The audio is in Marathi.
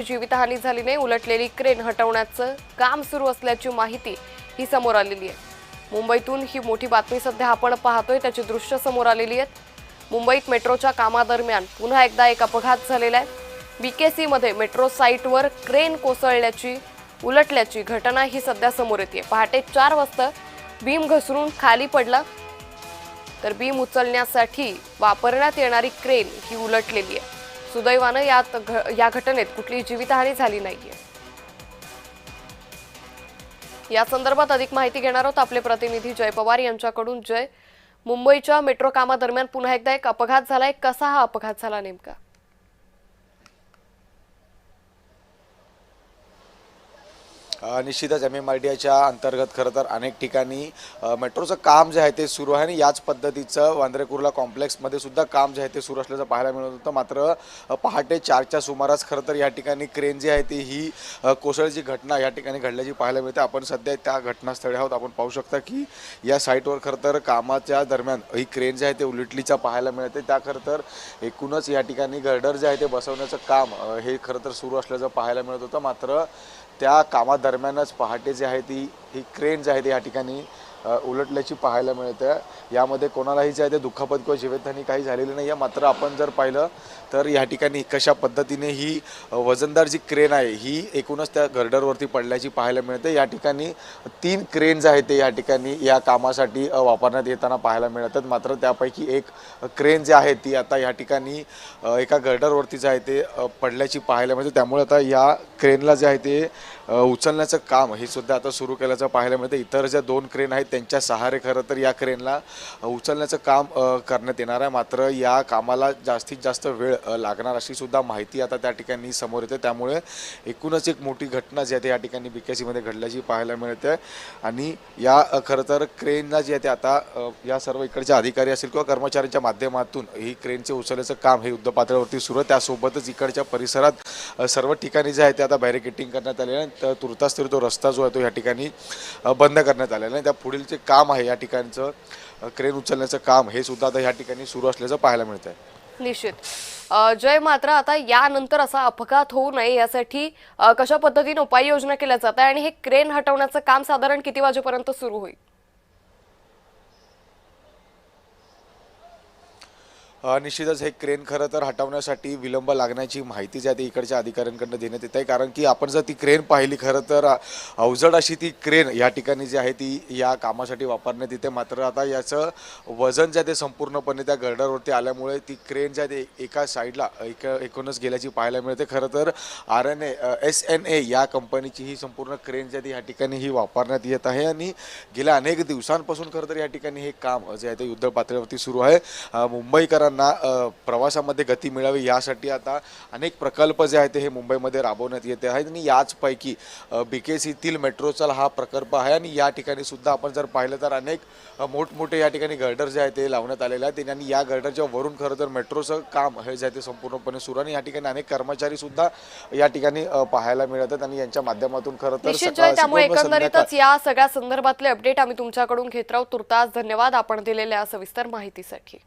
जीवितहानी झाली नाही, उलटलेली क्रेन हटवण्याचं काम सुरू असल्याची माहिती ही समोर आलेली आहे। मुंबईतून ही मोठी बातमी सध्या आपण पाहतोय, त्याची दृश्य समोर आलेली आहेत। मुंबईत मेट्रोच्या कामादरम्यान पुन्हा एकदा एक अपघात झालेला आहे। बीकेसी मध्ये मेट्रो साइटवर क्रेन कोसळल्याची उलटल्याची घटना ही सध्या समोर येते। पहाटे 4 वाजता बीम घसरून खाली पडला, तर बीम उचलण्यासाठी वापरण्यात येणारी क्रेन ही उलटलेली आहे। सुदैवाने या घटनेत कुठली जीवितहानी झाली नाहीये। या संदर्भात अधिक माहिती घेणार आहोत आपले प्रतिनिधी जय पवार यांच्याकडून। जय, मुंबईच्या मेट्रो कामादरम्यान पुन्हा एकदा एक अपघात झालाय, कसा हा अपघात झाला नेमका? निश्चितच MMRDAच्या अंतर्गत खरं तर अनेक ठिकाणी मेट्रोचं काम जे आहे ते सुरू आहे आणि याच पद्धतीचं वांद्रे कुर्ला कॉम्प्लेक्समध्ये सुद्धा काम जे आहे ते सुरू असल्याचं पाहायला मिळत होतं। मात्र पहाटे 4च्या सुमारास खरं तर या ठिकाणी क्रेन जी आहे ती ही कोसळची घटना या ठिकाणी घडल्याची पाहायला मिळते। आपण सध्या त्या घटनास्थळी आहोत। आपण पाहू शकता की या साईटवर खरं तर कामाच्या दरम्यान ही क्रेन जी आहे ते उलटलीचा पाहायला मिळते। त्या खरं तर एकूणच या ठिकाणी गर्डर जे आहे ते बसवण्याचं काम हे खरं तर सुरू असल्याचं पाहायला मिळत होतं। मात्र त्या कामादरम्यानच पहाटे जे आहे ही क्रेन जी आहे ती या ठिकाणी उलटल्याची पाहायला मिळते। यामध्ये कोणालाही जे आहे ते दुखापत किंवा जीवितहानी काही झालेली नाही आहे। मात्र आपण जर पाहिलं तर या ठिकाणी कशा पद्धतीने ही वजनदार जी क्रेन आहे ही एकूणच त्या गर्डरवरती पडल्याची पाहायला मिळते। या ठिकाणी 3 क्रेन जे आहेत ते या ठिकाणी या कामासाठी वापरण्यात येताना पाहायला मिळतात। मात्र त्यापैकी एक क्रेन जी आहे ती आता या ठिकाणी एका गर्डरवरती जे आहे ते पडल्याची पाहायला मिळते। त्यामुळे आता या क्रेनला जे आहे ते उचलण्याचं काम हे सुद्धा आता सुरू केल्याचं पाहायला मिळतं। इतर ज्या 2 क्रेन आहेत त्यांच्या सहारे खरं तर या क्रेनला उचलण्याचं काम करण्यात येणार आहे। मात्र या कामाला जास्तीत जास्त वेळ लागणार अशी सुद्धा माहिती आता त्या ठिकाणी समोर येते। त्यामुळे एकूणच एक मोठी घटना जी आहे या ठिकाणी बीकेसीमध्ये घडल्याची पाहायला मिळते आणि या खरं तर क्रेनला जी आहे ते आता या सर्व इकडचे अधिकारी असतील किंवा कर्मचाऱ्यांच्या माध्यमातून ही क्रेनचे उचलण्याचं काम हे युद्धपातळीवरती सुरू आहे। त्यासोबतच इकडच्या परिसरात सर्व ठिकाणी जे आहे ते आता बॅरिकेटिंग करण्यात आले आहे। तर तुर्तास तरी तो रस्ता जो आहे तो या ठिकाणी बंद करण्यात आलेला आहे। त्या पुढील जे काम आहे या ठिकाणचं क्रेन उचलण्याचं काम हे सुद्धा आता या ठिकाणी सुरू असल्याचं पाहायला मिळत आहे। निश्चित जय, मात्र आता यानंतर असा अपघात होऊ नये यासाठी कशा पद्धतीने उपाययोजना केल्या जातात आणि हे क्रेन हटवण्याचं काम साधारण किती वाजेपर्यंत सुरू होईल? निश्चितच हे क्रेन खरं तर हटवण्यासाठी विलंब लागण्याची माहिती जी आहे ती इकडच्या अधिकाऱ्यांकडून देण्यात येत आहे। कारण की आपण जर ती क्रेन पाहिली खरं तर अवजड अशी ती क्रेन या ठिकाणी जी आहे ती या कामासाठी वापरण्यात येते। मात्र आता याचं वजन जे आहे ते संपूर्णपणे त्या गर्डरवरती आल्यामुळे ती क्रेन जी आहे ते एका साईडला एकूणच गेल्याची पाहायला मिळते। खरं तर SNA या कंपनीची ही संपूर्ण क्रेन जी आहे ती या ठिकाणी ही वापरण्यात येत आहे आणि गेल्या अनेक दिवसांपासून खरं तर या ठिकाणी हे काम जे आहे ते युद्ध पातळीवरती सुरू आहे। मुंबईकर प्रवासामध्ये गती मिळावी यासाठी आता अनेक प्रकल्प जे आहेत हे मुंबईमध्ये राबवण्यात येते आहेत आणि याचपैकी बीकेसीतील मेट्रोचा हा प्रकल्प आहे आणि या ठिकाणी सुद्धा आपण जर पाहिलं तर अनेक मोठमोठे या ठिकाणी गर्डर जे आहे ते लावण्यात आलेले आहेत आणि या गर्डरच्या वरून खरं तर मेट्रोचं काम हे जे आहे ते संपूर्णपणे सुरू आणि या ठिकाणी अनेक कर्मचारी सुद्धा या ठठी पाहायला मिळतात आणि यांच्या माध्यमातून खरं तर त्यामुळे एकंदरीतच या सगळ्या संदर्भातले अपडेट आम्ही तुमच्याकडून घेत राहू। तुर्तास धन्यवाद आपण दिलेल्या सविस्तर माहितीसाठी।